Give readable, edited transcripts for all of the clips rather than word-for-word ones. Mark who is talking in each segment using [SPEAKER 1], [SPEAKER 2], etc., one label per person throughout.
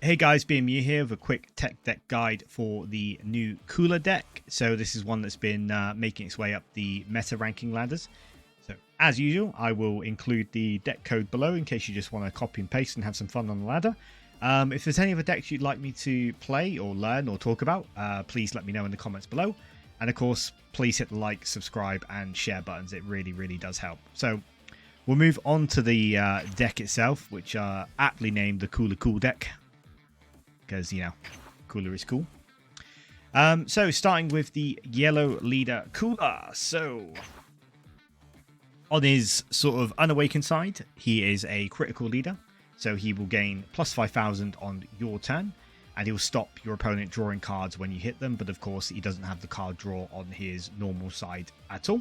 [SPEAKER 1] Hey guys, being Mew here with a quick tech deck guide for the new Cooler deck. So this is one that's been making its way up the meta ranking ladders. So as usual, I will include the deck code below in case you just want to copy and paste and have some fun on the ladder. If there's any other decks you'd like me to play or learn or talk about, please let me know in the comments below. And of course, please hit the like, subscribe and share buttons. It really does help. So we'll move on to the deck itself, which are aptly named the Coolercool deck. Because, you know, Cooler is cool. So, starting with the yellow leader Cooler. So, on his sort of unawakened side, he is a critical leader. So, he will gain plus 5,000 on your turn. And he will stop your opponent drawing cards when you hit them. But, of course, he doesn't have the card draw on his normal side at all.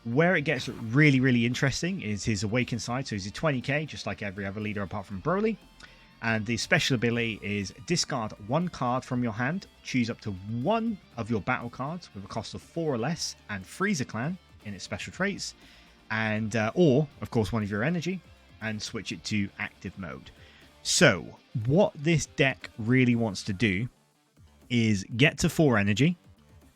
[SPEAKER 1] Where it gets really interesting is his awakened side. So, he's a 20k, just like every other leader apart from Broly. And the special ability is discard one card from your hand, choose up to one of your battle cards with a cost of 4 or less, and Frieza clan in its special traits, and or of course one of your energy, and switch it to active mode. So what this deck really wants to do is get to 4 energy,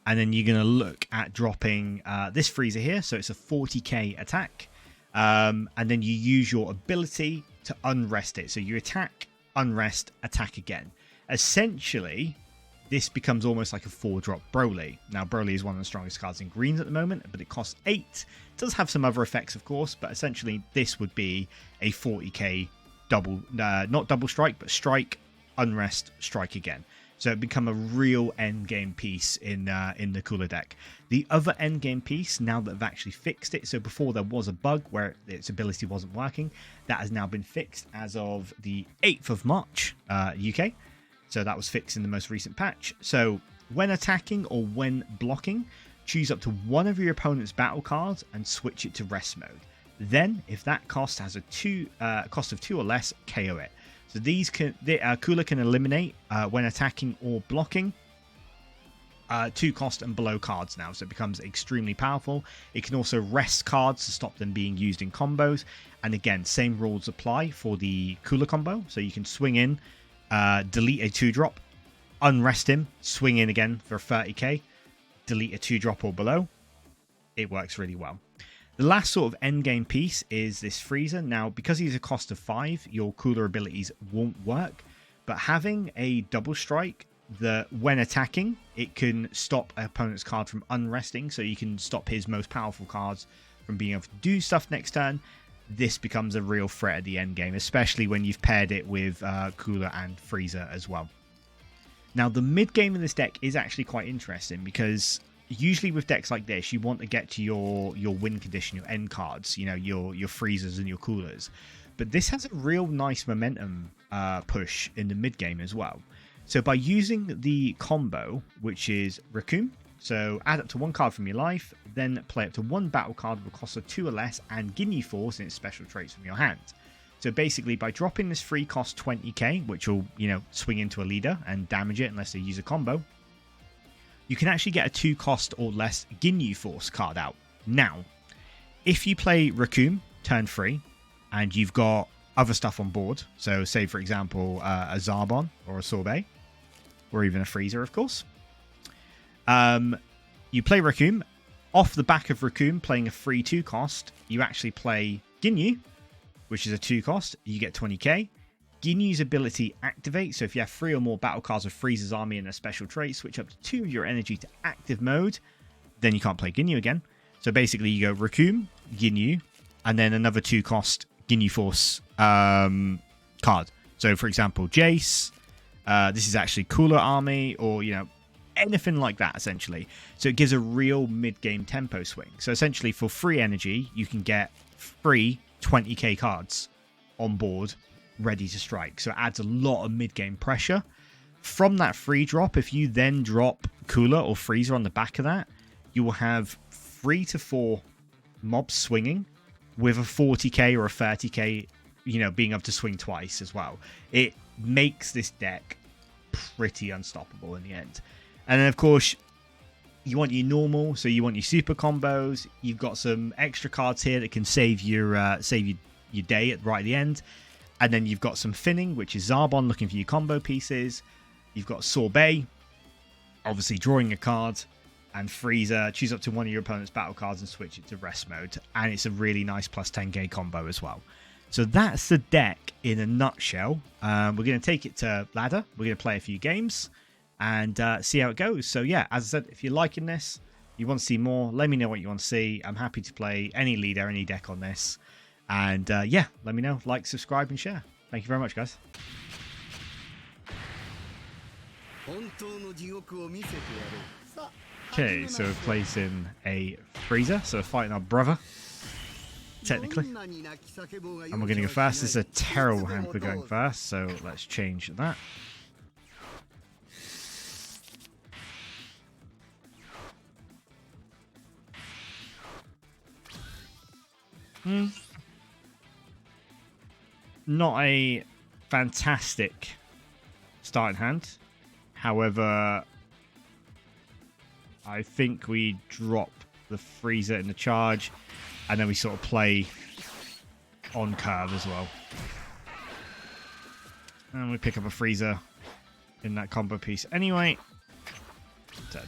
[SPEAKER 1] and then you're going to look at dropping this Frieza here. So it's a 40k attack, and then you use your ability to unrest it. So you attack, unrest, attack again. Essentially, this becomes almost like a 4-drop Broly. Now, Broly is one of the strongest cards in greens at the moment, but it costs 8. It does have some other effects, of course, but essentially this would be a 40k double, not double strike, but strike, unrest, strike again. So it become a real endgame piece in the Cooler deck. The other endgame piece, now that they've actually fixed it, so before there was a bug where its ability wasn't working, that has now been fixed as of the 8th of March, UK. So that was fixed in the most recent patch. So when attacking or when blocking, choose up to one of your opponent's battle cards and switch it to rest mode. Then, if that cost has a cost of 2 or less, KO it. So these Cooler can eliminate when attacking or blocking 2 cost and below cards now, so it becomes extremely powerful. It can also rest cards to stop them being used in combos, and again, same rules apply for the Cooler combo. So you can swing in, delete a 2-drop, unrest him, swing in again for 30k, delete a 2-drop or below. It works really well. The last sort of endgame piece is this Frieza. Now, because he's a cost of 5, your Cooler abilities won't work. But having a double strike, that when attacking, it can stop an opponent's card from unresting. So you can stop his most powerful cards from being able to do stuff next turn. This becomes a real threat at the endgame, especially when you've paired it with Cooler and Frieza as well. Now, the mid game of this deck is actually quite interesting because usually with decks like this, you want to get to your win condition, your end cards, you know, your Friezas and your Coolers. But this has a real nice momentum push in the mid game as well. So by using the combo, which is Recoome, so add up to 1 card from your life, then play up to 1 battle card with a cost of 2 or less, and Ginyu Force in its special traits from your hand. So basically, by dropping this free cost 20k, which will, you know, swing into a leader and damage it unless they use a combo, you can actually get a 2 cost or less Ginyu Force card out. Now, if you play Recoome turn 3 and you've got other stuff on board, so say for example a Zarbon or a Sorbet, or even a Frieza, of course, you play Recoome. Off the back of Recoome playing a free 2 cost, you actually play Ginyu, which is a 2 cost, you get 20k. Ginyu's ability activates, so if you have 3 or more battle cards of Frieza's army in a special trait, switch up to 2 of your energy to active mode, then you can't play Ginyu again. So basically you go Recoome, Ginyu, and then another 2 cost Ginyu Force card. So for example, Jace, this is actually Cooler army, or, you know, anything like that essentially. So it gives a real mid-game tempo swing. So essentially for free energy, you can get free 20k cards on board ready to strike. So it adds a lot of mid-game pressure. From that free drop, if you then drop Cooler or Frieza on the back of that, you will have 3 to 4 mobs swinging with a 40k or a 30k, you know, being able to swing twice as well. It makes this deck pretty unstoppable in the end. And then, of course, you want your normal, so you want your super combos. You've got some extra cards here that can save your day right at the end. And then you've got some Finning, which is Zarbon looking for your combo pieces. You've got Sorbet, obviously drawing a card. And Frieza, choose up to one of your opponent's battle cards and switch it to rest mode. And it's a really nice plus 10k combo as well. So that's the deck in a nutshell. We're going to take it to ladder. We're going to play a few games and see how it goes. So yeah, as I said, if you're liking this, you want to see more, let me know what you want to see. I'm happy to play any leader, any deck on this. And yeah, let me know. Like, subscribe, and share. Thank you very much, guys. Okay, so we're placing a Frieza, so we're fighting our brother, technically. And we're going to go first. This is a terrible hand for going first, so let's change that. Not a fantastic starting hand. However, I think we drop the Frieza in the charge, and then we sort of play on curve as well. And we pick up a Frieza in that combo piece anyway. Dead.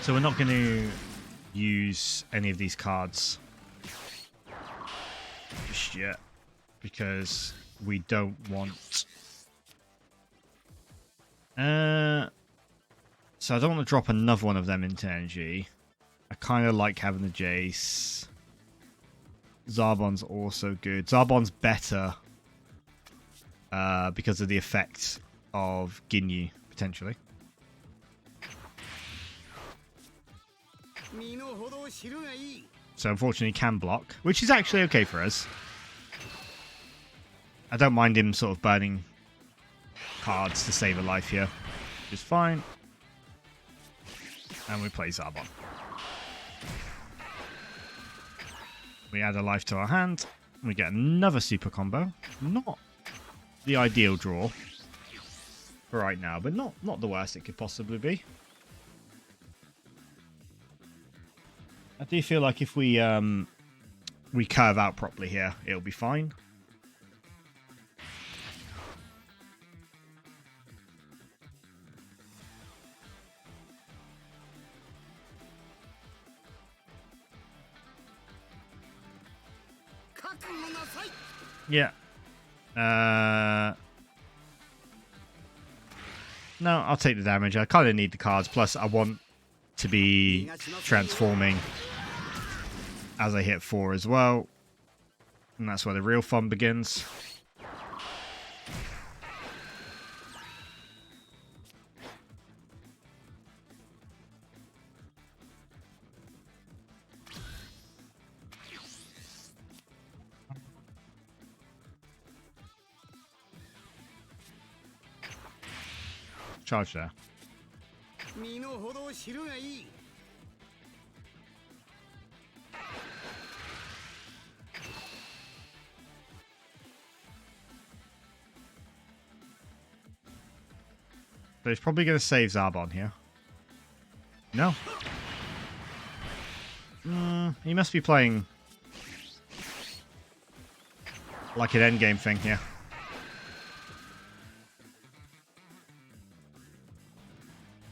[SPEAKER 1] So we're not going to use any of these cards just yet because we don't want... So I don't want to drop another one of them into energy. I kind of like having the Jace. Zarbon's also good. Zarbon's better because of the effect of Ginyu, potentially. So unfortunately can block, which is actually okay for us. I don't mind him sort of burning cards to save a life here. Which is fine. And we play Zarbon. We add a life to our hand. We get another super combo. Not the ideal draw for right now, but not the worst it could possibly be. I do feel like if we curve out properly here, it'll be fine. Yeah. No, I'll take the damage. I kind of need the cards. Plus, I want to be transforming as I hit 4 as well. And that's where the real fun begins. Charge there. So he's probably going to save Zarbon here. No. He must be playing like an endgame thing here.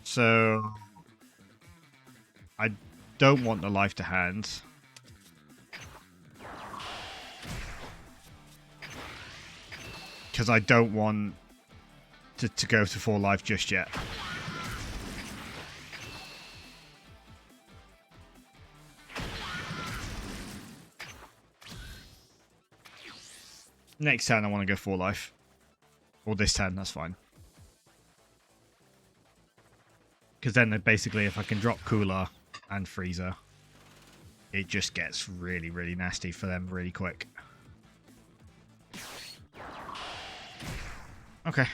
[SPEAKER 1] So I don't want the life to hand. Because I don't want to go to 4 life just yet. Next turn I want to go 4 life. Or this turn, that's fine. Because then basically if I can drop Cooler and Frieza, it just gets really, really nasty for them really quick. Okay.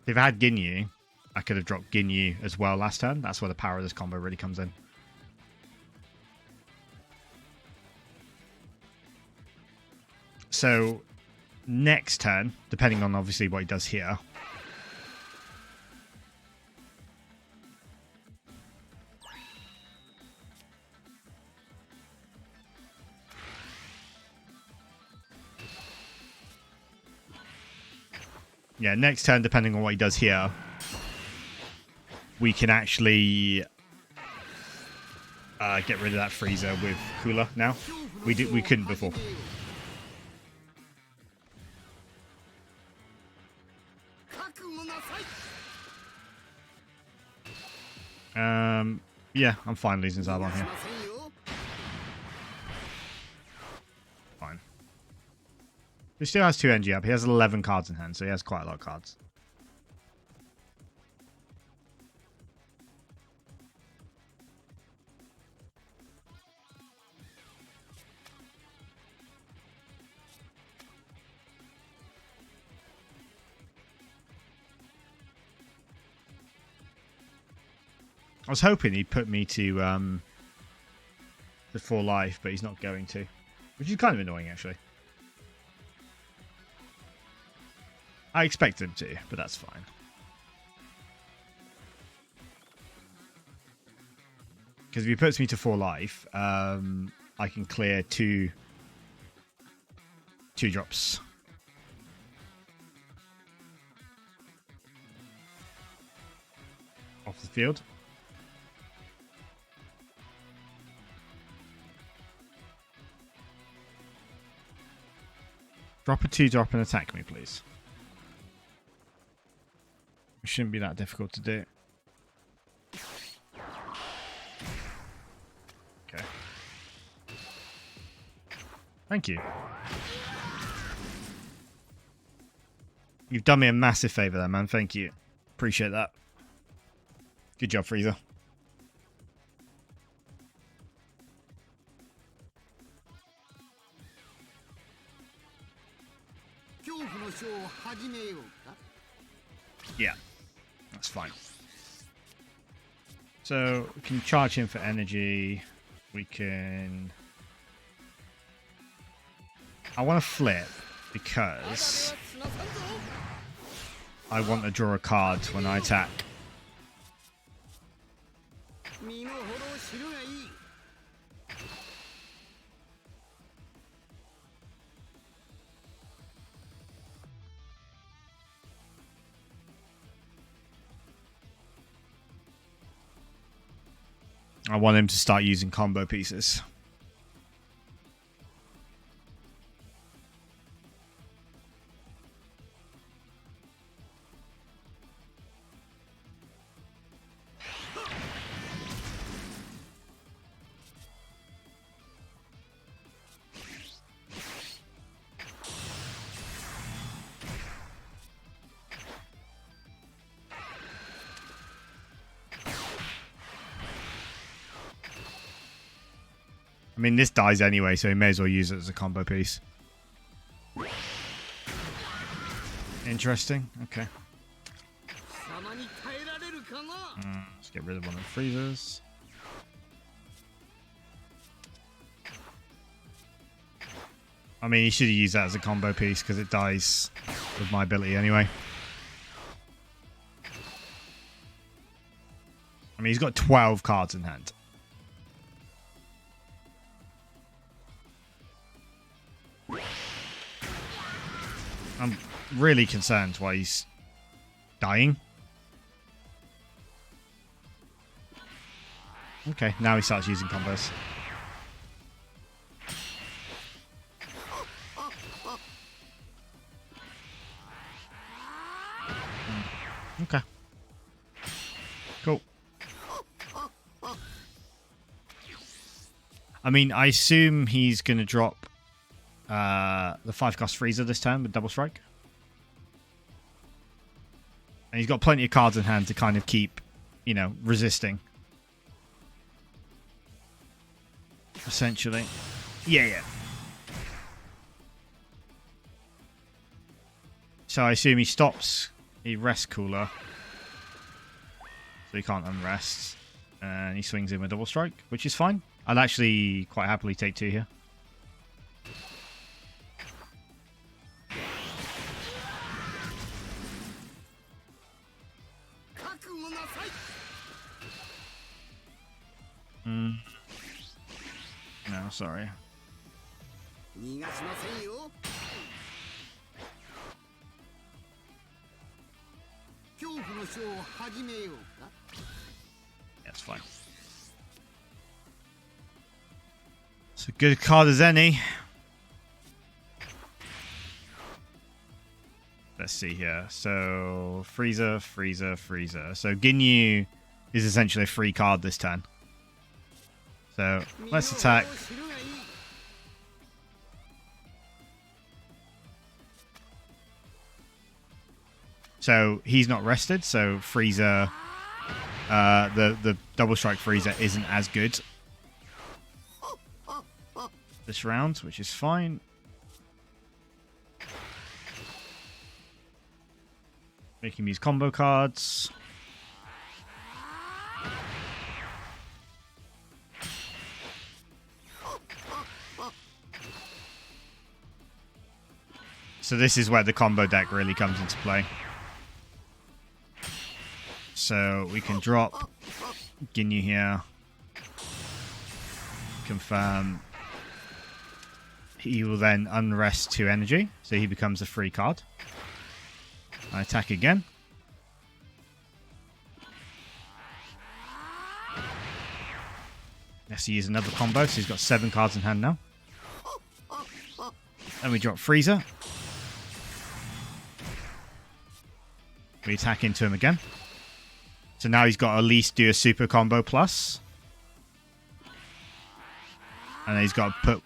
[SPEAKER 1] If I had Ginyu, I could have dropped Ginyu as well last turn. That's where the power of this combo really comes in. So next turn, depending on obviously what he does here. Yeah, next turn, depending on what he does here, we can actually get rid of that Frieza with Cooler now. We couldn't before. Yeah, I'm fine losing Zarbon here. Fine. He still has 2 NG up. He has 11 cards in hand, so he has quite a lot of cards. I was hoping he'd put me to the full life, but he's not going to. Which is kind of annoying, actually. I expected him to, but that's fine. Because if he puts me to 4 life, I can clear two drops. Off the field. Drop a 2-drop and attack me, please. It shouldn't be that difficult to do. Okay. Thank you. You've done me a massive favor there, man. Thank you. Appreciate that. Good job, Frieza. Yeah, that's fine. So we can charge him for energy. We can... I want to flip because I want to draw a card when I attack. I want him to start using combo pieces. I mean, this dies anyway, so he may as well use it as a combo piece. Interesting. Okay. Let's get rid of one of the Friezas. I mean, he should have used that as a combo piece because it dies with my ability anyway. I mean, he's got 12 cards in hand. I'm really concerned why he's dying. Okay, now he starts using combos. Okay. Cool. I mean, I assume he's going to drop the 5-cost Frieza this turn with double strike. And he's got plenty of cards in hand to kind of keep, you know, resisting. Essentially. Yeah. So I assume he stops He rests Cooler. So he can't unrest. And he swings in with double strike, which is fine. I'd actually quite happily take 2 here. No, sorry. That's fine. It's a good card as any. Let's see here. So, Frieza, Frieza, Frieza. So, Ginyu is essentially a free card this turn. So, let's attack. So, he's not rested. So, Frieza, the double strike Frieza isn't as good this round, which is fine. Make him use combo cards. So this is where the combo deck really comes into play. So we can drop Ginyu here. Confirm. He will then unrest 2 energy, so he becomes a free card. I attack again. Yes, he use another combo, so he's got 7 cards in hand now. Then we drop Frieza. We attack into him again. So now he's got to at least do a super combo plus. And then he's got to put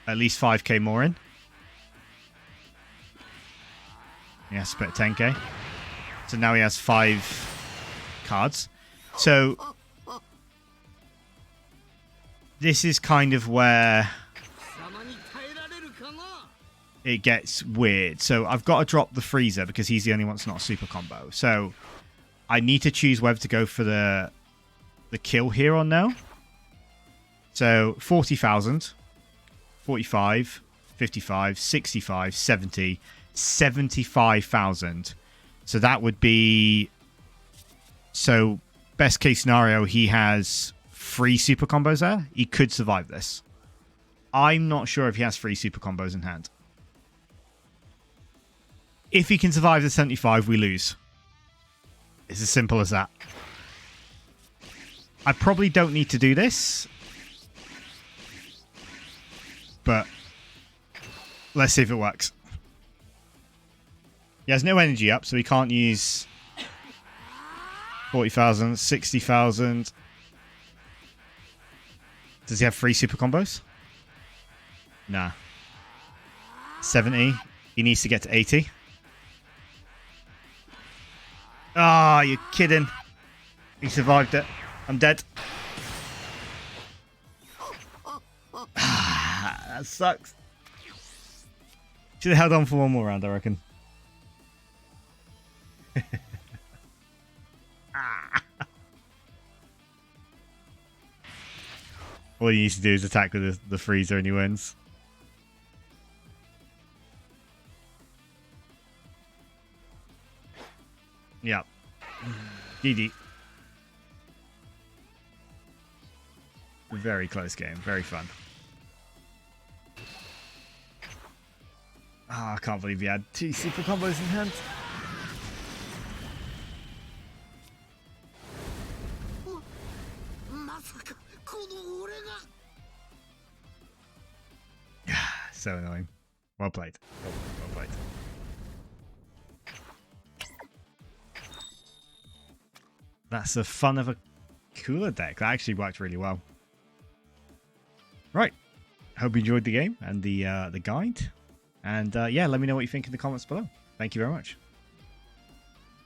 [SPEAKER 1] at least 5k more in. He has to put 10k. So now he has 5 cards. So this is kind of where it gets weird. So I've got to drop the Frieza because he's the only one that's not a super combo. So I need to choose whether to go for the kill here or no. So 40,000, 45, 55, 65, 70, 75,000. So that would be... So best case scenario, he has 3 super combos there. He could survive this. I'm not sure if he has 3 super combos in hand. If he can survive the 75, we lose. It's as simple as that. I probably don't need to do this. But let's see if it works. He has no energy up, so he can't use 40,000, 60,000. Does he have 3 super combos? Nah. 70. He needs to get to 80. Ah, oh, you're kidding. He survived it. I'm dead. That sucks. Should have held on for one more round, I reckon. All he needs to do is attack with the Frieza and he wins. Yep. GG. Very close game. Very fun. Ah, I can't believe he had 2 super combos in hand. So annoying. Well played. Well played. That's the fun of a Cooler deck. That actually worked really well. Right. Hope you enjoyed the game and the guide. And yeah, let me know what you think in the comments below. Thank you very much.